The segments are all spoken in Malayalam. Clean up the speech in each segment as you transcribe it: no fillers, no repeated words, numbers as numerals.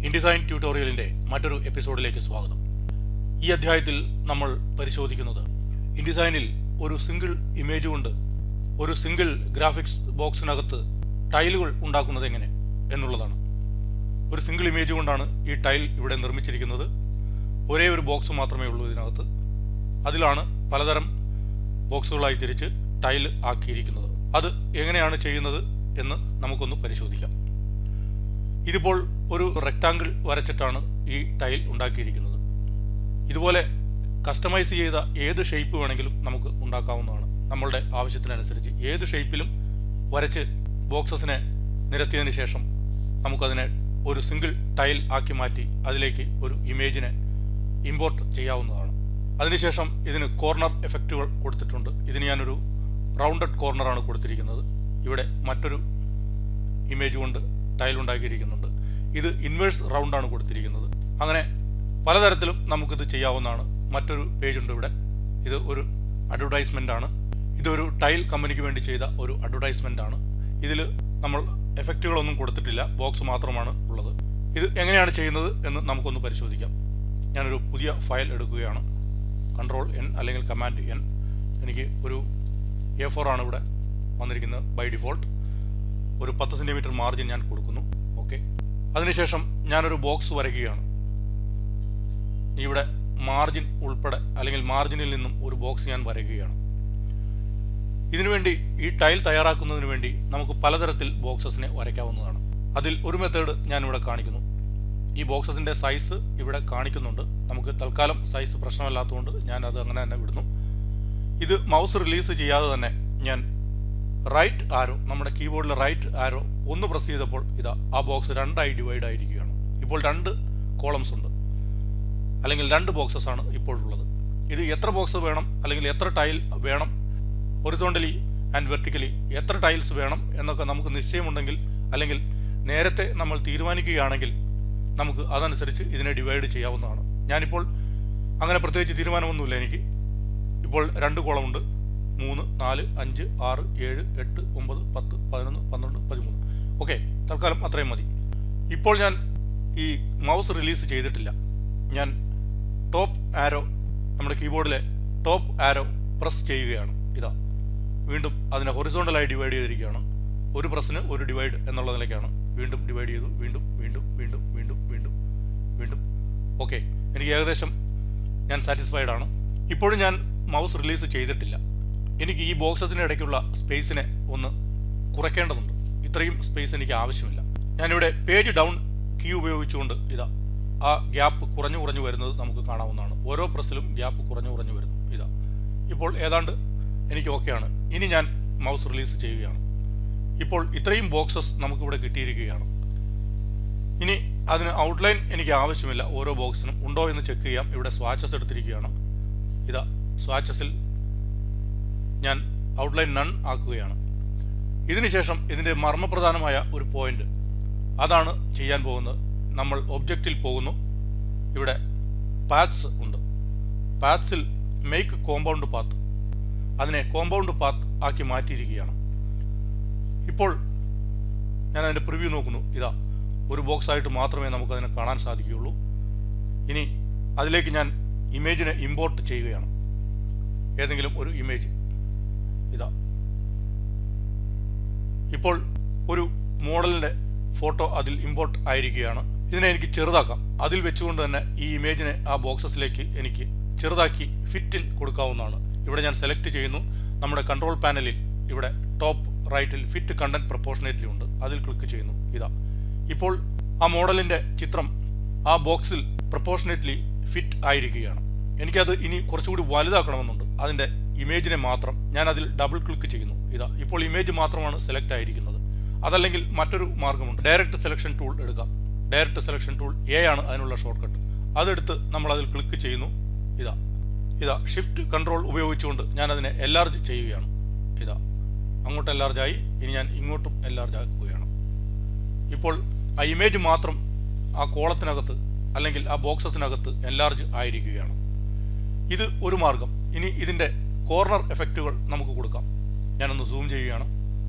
ഇൻഡിസൈൻ ട്യൂട്ടോറിയലിൻ്റെ മറ്റൊരു എപ്പിസോഡിലേക്ക് സ്വാഗതം. ഈ അധ്യായത്തിൽ നമ്മൾ പരിശോധിക്കുന്നത് ഇൻഡിസൈനിൽ ഒരു സിംഗിൾ ഇമേജ് കൊണ്ട് ഒരു സിംഗിൾ ഗ്രാഫിക്സ് ബോക്സിനകത്ത് ടൈലുകൾ ഉണ്ടാക്കുന്നത് എങ്ങനെ എന്നുള്ളതാണ്. ഒരു സിംഗിൾ ഇമേജ് കൊണ്ടാണ് ഈ ടൈൽ ഇവിടെ നിർമ്മിച്ചിരിക്കുന്നത്. ഒരേ ഒരു ബോക്സ് മാത്രമേ ഉള്ളൂ ഇതിനകത്ത്. അതിലാണ് പലതരം ബോക്സുകളായി തിരിച്ച് ടൈൽ ആക്കിയിരിക്കുന്നത്. അത് എങ്ങനെയാണ് ചെയ്യുന്നത് എന്ന് നമുക്കൊന്ന് പരിശോധിക്കാം. ഇതിപ്പോൾ ഒരു റെക്ടാങ്കിൾ വരച്ചിട്ടാണ് ഈ ടൈൽ ഉണ്ടാക്കിയിരിക്കുന്നത്. ഇതുപോലെ കസ്റ്റമൈസ് ചെയ്ത ഏത് ഷേപ്പ് വേണമെങ്കിലും നമുക്ക് ഉണ്ടാക്കാവുന്നതാണ്. നമ്മളുടെ ആവശ്യത്തിനനുസരിച്ച് ഏത് ഷേപ്പിലും വരച്ച് ബോക്സസിനെ നിരത്തിയതിന് ശേഷം നമുക്കതിനെ ഒരു സിംഗിൾ ടൈൽ ആക്കി മാറ്റി അതിലേക്ക് ഒരു ഇമേജിനെ ഇമ്പോർട്ട് ചെയ്യാവുന്നതാണ്. അതിനുശേഷം ഇതിന് കോർണർ എഫക്റ്റുകൾ കൊടുത്തിട്ടുണ്ട്. ഇതിന് ഞാനൊരു റൗണ്ടഡ് കോർണറാണ് കൊടുത്തിരിക്കുന്നത്. ഇവിടെ മറ്റൊരു ഇമേജ് കൊണ്ട് ടൈൽ ഉണ്ടാക്കിയിരിക്കുന്നുണ്ട്. ഇത് ഇൻവേഴ്സ് റൗണ്ടാണ് കൊടുത്തിരിക്കുന്നത്. അങ്ങനെ പലതരത്തിലും നമുക്കിത് ചെയ്യാവുന്നതാണ്. മറ്റൊരു പേജ് ഉണ്ട് ഇവിടെ. ഇത് ഒരു അഡ്വർടൈസ്മെൻ്റ് ആണ്. ഇതൊരു ടൈൽ കമ്പനിക്ക് വേണ്ടി ചെയ്ത ഒരു അഡ്വർടൈസ്മെൻ്റ് ആണ്. ഇതിൽ നമ്മൾ എഫക്റ്റുകളൊന്നും കൊടുത്തിട്ടില്ല, ബോക്സ് മാത്രമാണ് ഉള്ളത്. ഇത് എങ്ങനെയാണ് ചെയ്യുന്നത് എന്ന് നമുക്കൊന്ന് പരിശോധിക്കാം. ഞാനൊരു പുതിയ ഫയൽ എടുക്കുകയാണ്. Ctrl+N അല്ലെങ്കിൽ Command+N. എനിക്ക് ഒരു A4 ആണ് ഇവിടെ വന്നിരിക്കുന്നത് ബൈ ഡിഫോൾട്ട്. ഒരു 10 സെൻറ്റിമീറ്റർ മാർജിൻ ഞാൻ കൊടുക്കുന്നു. ഓക്കെ. അതിനുശേഷം ഞാനൊരു ബോക്സ് വരയ്ക്കുകയാണ്. ഇവിടെ മാർജിൻ ഉൾപ്പെടെ അല്ലെങ്കിൽ മാർജിനിൽ നിന്നും ഒരു ബോക്സ് ഞാൻ വരയ്ക്കുകയാണ്. ഇതിനുവേണ്ടി ഈ ടൈൽ തയ്യാറാക്കുന്നതിന് വേണ്ടി നമുക്ക് പലതരത്തിൽ ബോക്സസിനെ വരയ്ക്കാവുന്നതാണ്. അതിൽ ഒരു മെത്തേഡ് ഞാനിവിടെ കാണിക്കുന്നു. ഈ ബോക്സസിൻ്റെ സൈസ് ഇവിടെ കാണിക്കുന്നുണ്ട്. നമുക്ക് തൽക്കാലം സൈസ് പ്രശ്നമല്ലാത്തതുകൊണ്ട് ഞാൻ അത് അങ്ങനെ തന്നെ വിടുന്നു. ഇത് മൗസ് റിലീസ് ചെയ്യാതെ തന്നെ ഞാൻ റൈറ്റ് ആരോ, നമ്മുടെ കീബോർഡിലെ റൈറ്റ് ആരോ ഒന്ന് പ്രസ് ചെയ്തപ്പോൾ ഇതാ ആ ബോക്സ് രണ്ടായി ഡിവൈഡ് ആയിരിക്കുകയാണ്. ഇപ്പോൾ 2 കോളംസ് ഉണ്ട്, അല്ലെങ്കിൽ 2 ബോക്സസ് ആണ് ഇപ്പോഴുള്ളത്. ഇത് എത്ര ബോക്സ് വേണം അല്ലെങ്കിൽ എത്ര ടൈൽ വേണം, ഹൊറിസോണ്ടലി ആൻഡ് വെർട്ടിക്കലി എത്ര ടൈൽസ് വേണം എന്നൊക്കെ നമുക്ക് നിശ്ചയമുണ്ടെങ്കിൽ അല്ലെങ്കിൽ നേരത്തെ നമ്മൾ തീരുമാനിക്കുകയാണെങ്കിൽ നമുക്ക് അതനുസരിച്ച് ഇതിനെ ഡിവൈഡ് ചെയ്യാവുന്നതാണ്. ഞാനിപ്പോൾ അങ്ങനെ പ്രത്യേകിച്ച് തീരുമാനമൊന്നുമില്ല. എനിക്ക് ഇപ്പോൾ 2 കോളമുണ്ട്. 3, 4, 5, 6, 7, 8, 9, 10, 11, 12, 13. ഓക്കെ, തൽക്കാലം അത്രയും മതി. ഇപ്പോൾ ഞാൻ ഈ മൗസ് റിലീസ് ചെയ്തിട്ടില്ല. ഞാൻ ടോപ്പ് ആരോ, നമ്മുടെ കീബോർഡിലെ ടോപ്പ് ആരോ പ്രസ് ചെയ്യുകയാണ്. ഇതാ വീണ്ടും അതിനെ ഹൊറിസോണ്ടലായി ഡിവൈഡ് ചെയ്തിരിക്കുകയാണ്. ഒരു പ്രസ്സിന് ഒരു ഡിവൈഡ് എന്നുള്ള നിലയ്ക്കാണ്. വീണ്ടും ഡിവൈഡ് ചെയ്തു. വീണ്ടും വീണ്ടും വീണ്ടും വീണ്ടും വീണ്ടും വീണ്ടും. ഓക്കെ, എനിക്ക് ഏകദേശം ഞാൻ സാറ്റിസ്ഫൈഡ് ആണ്. ഇപ്പോഴും ഞാൻ മൗസ് റിലീസ് ചെയ്തിട്ടില്ല. എനിക്ക് ഈ ബോക്സസിന് ഇടയ്ക്കുള്ള സ്പേസിനെ ഒന്ന് കുറയ്ക്കേണ്ടതുണ്ട്. ഇത്രയും സ്പേസ് എനിക്ക് ആവശ്യമില്ല. ഞാനിവിടെ പേജ് ഡൗൺ കീ ഉപയോഗിച്ചുകൊണ്ട് ഇതാ ആ ഗ്യാപ്പ് കുറഞ്ഞു കുറഞ്ഞു വരുന്നത് നമുക്ക് കാണാവുന്നതാണ്. ഓരോ പ്രസ്സിലും ഗ്യാപ്പ് കുറഞ്ഞു കുറഞ്ഞു വരുന്നു. ഇതാ ഇപ്പോൾ ഏതാണ്ട് എനിക്ക് ഓക്കെയാണ്. ഇനി ഞാൻ മൗസ് റിലീസ് ചെയ്യുകയാണ്. ഇപ്പോൾ ഇത്രയും ബോക്സസ് നമുക്കിവിടെ കിട്ടിയിരിക്കുകയാണ്. ഇനി അതിന് ഔട്ട്ലൈൻ എനിക്ക് ആവശ്യമില്ല. ഓരോ ബോക്സിനും ഉണ്ടോ എന്ന് ചെക്ക് ചെയ്യാം. ഇവിടെ സ്വാച്ചസ് എടുത്തിരിക്കുകയാണ്. ഇതാ സ്വാച്ചസിൽ ഞാൻ ഔട്ട്ലൈൻ നൺ ആക്കുകയാണ്. ഇതിനുശേഷം ഇതിൻ്റെ മർമ്മപ്രധാനമായ ഒരു പോയിന്റ് അതാണ് ചെയ്യാൻ പോകുന്നത്. നമ്മൾ ഒബ്ജക്റ്റിൽ പോകുന്നു. ഇവിടെ പാത്ത്സ് ഉണ്ട്. പാത്ത്സിൽ മേക്ക് കോമ്പൗണ്ട് പാത്ത്, അതിനെ കോമ്പൗണ്ട് പാത്ത് ആക്കി മാറ്റിയിരിക്കുകയാണ്. ഇപ്പോൾ ഞാൻ അതിൻ്റെ പ്രിവ്യൂ നോക്കുന്നു. ഇതാ ഒരു ബോക്സ് ആയിട്ട് മാത്രമേ നമുക്കതിനെ കാണാൻ സാധിക്കുകയുള്ളൂ. ഇനി അതിലേക്ക് ഞാൻ ഇമേജിനെ ഇമ്പോർട്ട് ചെയ്യുകയാണ്. ഏതെങ്കിലും ഒരു ഇമേജ് ഇതാ ഇപ്പോൾ ഒരു മോഡലിൻ്റെ ഫോട്ടോ അതിൽ ഇമ്പോർട്ട് ആയിരിക്കുകയാണ്. ഇതിനെ എനിക്ക് ചെറുതാക്കാം. അതിൽ വെച്ചുകൊണ്ട് തന്നെ ഈ ഇമേജിനെ ആ ബോക്സസിലേക്ക് എനിക്ക് ചെറുതാക്കി ഫിറ്റിൽ കൊടുക്കാവുന്നതാണ്. ഇവിടെ ഞാൻ സെലക്ട് ചെയ്യുന്നു. നമ്മുടെ കൺട്രോൾ പാനലിൽ ഇവിടെ ടോപ്പ് റൈറ്റിൽ ഫിറ്റ് കണ്ടന്റ് പ്രൊപ്പോർഷനേറ്റ്ലി ഉണ്ട്. അതിൽ ക്ലിക്ക് ചെയ്യുന്നു. ഇതാ ഇപ്പോൾ ആ മോഡലിൻ്റെ ചിത്രം ആ ബോക്സിൽ പ്രൊപ്പോർഷനേറ്റ്ലി ഫിറ്റ് ആയിരിക്കുകയാണ്. എനിക്കത് ഇനി കുറച്ചുകൂടി വലുതാക്കണമെന്നുണ്ട്. അതിൻ്റെ ഇമേജിനെ മാത്രം ഞാൻ അതിൽ ഡബിൾ ക്ലിക്ക് ചെയ്യുന്നു. ഇതാ ഇപ്പോൾ ഇമേജ് മാത്രമാണ് സെലക്ട് ആയിരിക്കുന്നത്. അതല്ലെങ്കിൽ മറ്റൊരു മാർഗമുണ്ട്. ഡയറക്റ്റ് സെലക്ഷൻ ടൂൾ എടുക്കാം. ഡയറക്റ്റ് സെലക്ഷൻ ടൂൾ A ആണ് അതിനുള്ള ഷോർട്ട് കട്ട്. അതെടുത്ത് നമ്മൾ അതിൽ ക്ലിക്ക് ചെയ്യുന്നു. ഇതാ ഷിഫ്റ്റ് കൺട്രോൾ ഉപയോഗിച്ചുകൊണ്ട് ഞാൻ അതിനെ എൻലാർജ് ചെയ്യുകയാണ്. ഇതാ അങ്ങോട്ട് എൻലാർജായി. ഇനി ഞാൻ ഇങ്ങോട്ടും എൻലാർജ് ആക്കുകയാണ്. ഇപ്പോൾ ആ ഇമേജ് മാത്രം ആ കോളത്തിനകത്ത് അല്ലെങ്കിൽ ആ ബോക്സസിനകത്ത് എൻലാർജ് ആയിരിക്കുകയാണ്. ഇത് ഒരു മാർഗം. ഇനി ഇതിൻ്റെ കോർണർ എഫക്റ്റുകൾ നമുക്ക് കൊടുക്കാം. ഞാനൊന്ന് സൂം ചെയ്യുകയാണ്.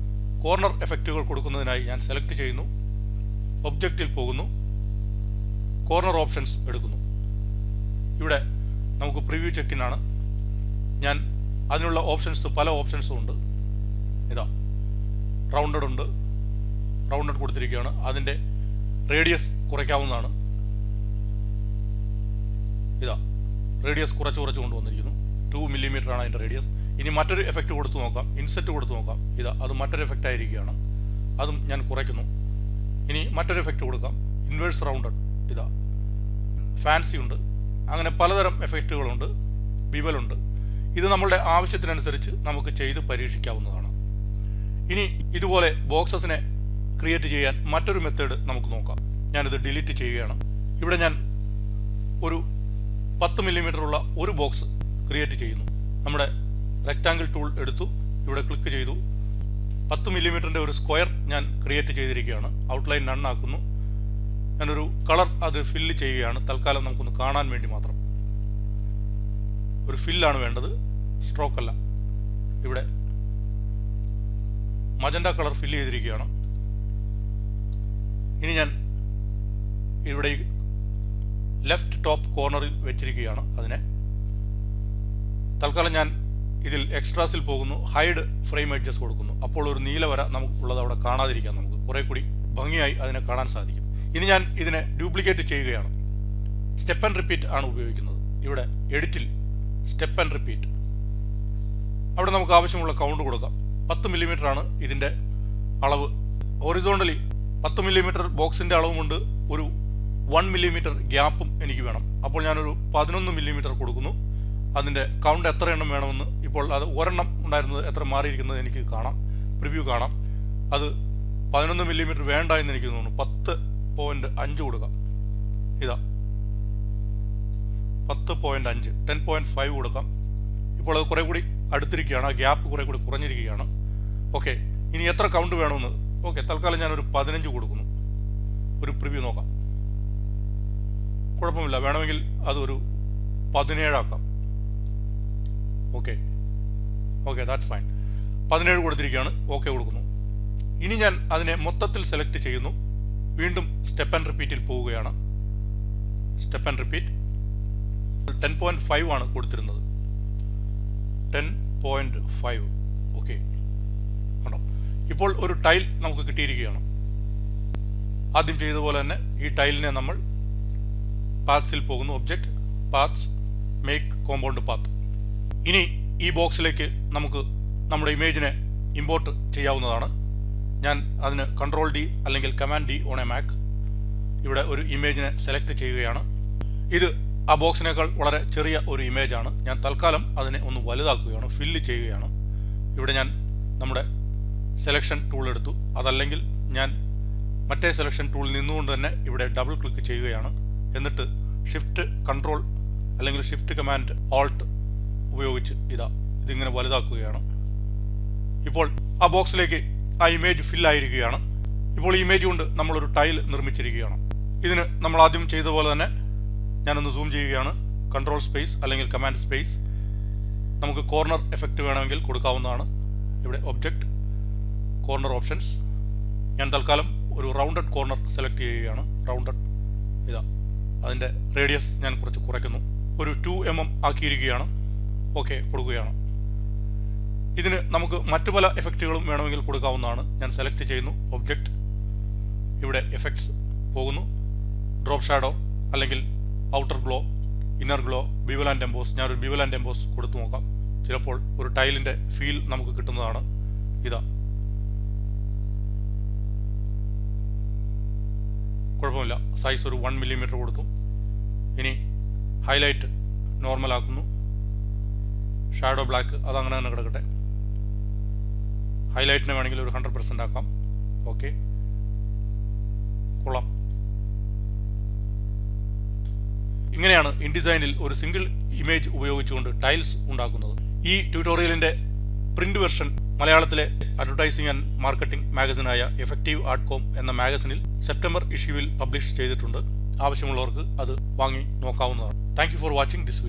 കോർണർ എഫക്റ്റുകൾ കൊടുക്കുന്നതിനായി ഞാൻ സെലക്ട് ചെയ്യുന്നു. ഒബ്ജക്റ്റിൽ പോകുന്നു. കോർണർ ഓപ്ഷൻസ് എടുക്കുന്നു. ഇവിടെ നമുക്ക് പ്രിവ്യൂ ചെക്കിനാണ്. ഞാൻ അതിനുള്ള ഓപ്ഷൻസ് പല ഓപ്ഷൻസും ഉണ്ട്. ഇതാ റൗണ്ടഡ് ഉണ്ട്, റൗണ്ടഡ് കൊടുത്തിരിക്കുകയാണ്. അതിൻ്റെ റേഡിയസ് കുറയ്ക്കാവുന്നതാണ്. ഇതാ റേഡിയസ് കുറച്ച് കൊണ്ടുവന്നിരിക്കുന്നു. 2 mm ആണ് അതിൻ്റെ റേഡിയസ്. ഇനി മറ്റൊരു എഫക്റ്റ് കൊടുത്തു നോക്കാം, ഇൻസെറ്റ് കൊടുത്തു നോക്കാം. ഇതാ അത് മറ്റൊരു എഫക്റ്റ് ആയിരിക്കുകയാണ്, അതും ഞാൻ കുറയ്ക്കുന്നു. ഇനി മറ്റൊരു എഫക്റ്റ് കൊടുക്കാം, ഇൻവേഴ്സ് റൗണ്ടഡ്. ഇതാ ഫാൻസി ഉണ്ട്. അങ്ങനെ പലതരം എഫക്റ്റുകളുണ്ട്, ബിവലുണ്ട്. ഇത് നമ്മളുടെ ആവശ്യത്തിനനുസരിച്ച് നമുക്ക് ചെയ്ത് പരീക്ഷിക്കാവുന്നതാണ്. ഇനി ഇതുപോലെ ബോക്സസിനെ ക്രിയേറ്റ് ചെയ്യാൻ മറ്റൊരു മെത്തേഡ് നമുക്ക് നോക്കാം. ഞാനിത് ഡിലീറ്റ് ചെയ്യുകയാണ്. ഇവിടെ ഞാൻ ഒരു 10 mm ഉള്ള ഒരു ബോക്സ് ക്രിയേറ്റ് ചെയ്യുന്നു. നമ്മുടെ റെക്റ്റാങ്കിൾ ടൂൾ എടുത്തു, ഇവിടെ ക്ലിക്ക് ചെയ്തു. 10 mm ഒരു സ്ക്വയർ ഞാൻ ക്രിയേറ്റ് ചെയ്തിരിക്കുകയാണ്. ഔട്ട്ലൈൻ നൺ ആക്കുന്നു. ഞാനൊരു കളർ അത് ഫില്ല് ചെയ്യുകയാണ്, തൽക്കാലം നമുക്കൊന്ന് കാണാൻ വേണ്ടി മാത്രം. ഒരു ഫില്ലാണ് വേണ്ടത്, സ്ട്രോക്ക് അല്ല. ഇവിടെ മജന്റ കളർ ഫില്ല് ചെയ്തിരിക്കുകയാണ്. ഇനി ഞാൻ ഇവിടെ ലെഫ്റ്റ് ടോപ്പ് കോർണറിൽ വെച്ചിരിക്കുകയാണ്. അതിനെ തൽക്കാലം ഞാൻ ഇതിൽ എക്സ്ട്രാസിൽ പോകുന്നു, ഹൈഡ് ഫ്രെയിം എഡ്ജസ് കൊടുക്കുന്നു. അപ്പോൾ ഒരു നീല വര നമുക്കുള്ളത് അവിടെ കാണാതിരിക്കാം, നമുക്ക് കുറെ കൂടി ഭംഗിയായി അതിനെ കാണാൻ സാധിക്കും. ഇനി ഞാൻ ഇതിനെ ഡ്യൂപ്ലിക്കേറ്റ് ചെയ്യുകയാണ്. സ്റ്റെപ്പ് ആൻഡ് റിപ്പീറ്റ് ആണ് ഉപയോഗിക്കുന്നത്. ഇവിടെ എഡിറ്റിൽ സ്റ്റെപ്പ് ആൻഡ് റിപ്പീറ്റ്, അവിടെ നമുക്ക് ആവശ്യമുള്ള കൗണ്ട് കൊടുക്കാം. 10 mm ആണ് ഇതിൻ്റെ അളവ്. ഹൊറിസോണ്ടലി 10 mm ബോക്സിൻ്റെ അളവുമുണ്ട്, ഒരു 1 mm ഗ്യാപ്പും എനിക്ക് വേണം. അപ്പോൾ ഞാനൊരു 11 mm കൊടുക്കുന്നു. അതിൻ്റെ കൗണ്ട് എത്ര എണ്ണം വേണമെന്ന് ഇപ്പോൾ അത് ഒരെണ്ണം ഉണ്ടായിരുന്നത് എത്ര മാറിയിരിക്കുന്നത് എനിക്ക് കാണാം, പ്രിവ്യൂ കാണാം. അത് 11 mm വേണ്ട എന്ന് എനിക്ക് തോന്നുന്നു. 10.5 കൊടുക്കാം. ഇതാ 10.5, 10.5 കൊടുക്കാം. ഇപ്പോൾ അത് കുറേ കൂടി അടുത്തിരിക്കുകയാണ്, ആ ഗ്യാപ്പ് കുറേ കൂടി കുറഞ്ഞിരിക്കുകയാണ്. ഓക്കെ, ഇനി എത്ര കൗണ്ട് വേണമെന്ന്. ഓക്കെ, തൽക്കാലം ഞാനൊരു 15 കൊടുക്കുന്നു. ഒരു പ്രിവ്യൂ നോക്കാം. കുഴപ്പമില്ല, വേണമെങ്കിൽ അതൊരു 17 ആക്കാം. Okay, that's fine. 17 കൊടുത്തിരിക്കുകയാണ്. ഓക്കെ കൊടുക്കുന്നു. ഇനി ഞാൻ അതിനെ മൊത്തത്തിൽ സെലക്ട് ചെയ്യുന്നു. വീണ്ടും സ്റ്റെപ്പ് ആൻഡ് റിപ്പീറ്റിൽ പോവുകയാണ്. സ്റ്റെപ്പ് ആൻഡ് റിപ്പീറ്റ് 10.5 ആണ് കൊടുത്തിരുന്നത്. 10.5. ഓക്കെ, കണ്ടോ? ഇപ്പോൾ ഒരു ടൈൽ നമുക്ക് കിട്ടിയിരിക്കുകയാണ്. ആദ്യം ചെയ്തതുപോലെ തന്നെ ഈ ടൈലിനെ നമ്മൾ പാത്സിൽ പോകുന്നു. Object, paths, make compound path. ഇനി ഈ ബോക്സിലേക്ക് നമുക്ക് നമ്മുടെ ഇമേജിനെ ഇമ്പോർട്ട് ചെയ്യാവുന്നതാണ്. ഞാൻ അതിന് Ctrl+D അല്ലെങ്കിൽ Command+D ഓൺ എ മാക്. ഇവിടെ ഒരു ഇമേജിനെ സെലക്ട് ചെയ്യുകയാണ്. ഇത് ആ ബോക്സിനേക്കാൾ വളരെ ചെറിയ ഒരു ഇമേജാണ്. ഞാൻ തൽക്കാലം അതിനെ ഒന്ന് വലുതാക്കുകയാണ്, ഫില്ല് ചെയ്യുകയാണ്. ഇവിടെ ഞാൻ നമ്മുടെ സെലക്ഷൻ ടൂൾ എടുത്തു. അതല്ലെങ്കിൽ ഞാൻ മറ്റേ സെലക്ഷൻ ടൂളിൽ നിന്നുകൊണ്ട് തന്നെ ഇവിടെ ഡബിൾ ക്ലിക്ക് ചെയ്യുകയാണ്. എന്നിട്ട് ഷിഫ്റ്റ് കൺട്രോൾ അല്ലെങ്കിൽ ഷിഫ്റ്റ് കമാൻഡ് ഓൾട്ട് ഉപയോഗിച്ച് ഇതിങ്ങനെ വലുതാക്കുകയാണ്. ഇപ്പോൾ ആ ബോക്സിലേക്ക് ആ ഇമേജ് ഫില്ലായിരിക്കുകയാണ്. ഇപ്പോൾ ഈ ഇമേജ് കൊണ്ട് നമ്മളൊരു ടൈൽ നിർമ്മിച്ചിരിക്കുകയാണ്. ഇതിന് നമ്മൾ ആദ്യം ചെയ്ത പോലെ തന്നെ ഞാനൊന്ന് സൂം ചെയ്യുകയാണ്. കൺട്രോൾ സ്പേസ് അല്ലെങ്കിൽ കമാൻഡ് സ്പേസ്. നമുക്ക് കോർണർ എഫക്റ്റ് വേണമെങ്കിൽ കൊടുക്കാവുന്നതാണ്. ഇവിടെ ഒബ്ജക്റ്റ്, കോർണർ ഓപ്ഷൻസ്. ഞാൻ തൽക്കാലം ഒരു റൗണ്ടഡ് കോർണർ സെലക്ട് ചെയ്യുകയാണ്. റൗണ്ടഡ്, അതിൻ്റെ റേഡിയസ് ഞാൻ കുറച്ച് കുറയ്ക്കുന്നു. ഒരു 2 mm ആക്കിയിരിക്കുകയാണ്. ഓക്കെ കൊടുക്കുകയാണ്. ഇതിന് നമുക്ക് മറ്റു പല എഫക്റ്റുകളും വേണമെങ്കിൽ കൊടുക്കാവുന്നതാണ്. ഞാൻ സെലക്ട് ചെയ്യുന്നു, ഒബ്ജക്റ്റ്, ഇവിടെ എഫക്ട്സ് പോകുന്നു. ഡ്രോപ്പ് ഷാഡോ അല്ലെങ്കിൽ outer glow, inner glow, bevel and emboss. ഞാനൊരു ബിവൽ ആൻഡ് എംബോസ് കൊടുത്തു നോക്കാം. ചിലപ്പോൾ ഒരു ടൈലിൻ്റെ ഫീൽ നമുക്ക് കിട്ടുന്നതാണ്. കുഴപ്പമില്ല. സൈസ് ഒരു 1 mm കൊടുത്തു. ഇനി ഹൈലൈറ്റ് നോർമൽ ആക്കുന്നു. ഷാഡോ ബ്ലാക്ക് അതങ്ങനെ തന്നെ കിടക്കട്ടെ. ഹൈലൈറ്റിന് വേണമെങ്കിൽ ഒരു 100% ആക്കാം. ഓക്കെ, കൊള്ളാം. ഇങ്ങനെയാണ് ഇൻഡിസൈനിൽ ഒരു സിംഗിൾ ഇമേജ് ഉപയോഗിച്ചുകൊണ്ട് ടൈൽസ് ഉണ്ടാക്കുന്നത്. ഈ ട്യൂട്ടോറിയലിൻ്റെ പ്രിന്റ് വെർഷൻ മലയാളത്തിലെ അഡ്വർടൈസിംഗ് ആൻഡ് മാർക്കറ്റിംഗ് മാഗസിനായ എഫക്റ്റീവ് ആർട്ട്കോം എന്ന മാഗസിനിൽ സെപ്റ്റംബർ ഇഷ്യൂവിൽ പബ്ലിഷ് ചെയ്തിട്ടുണ്ട്. ആവശ്യമുള്ളവർക്ക് അത് വാങ്ങി നോക്കാവുന്നതാണ്. Thank you for watching this video.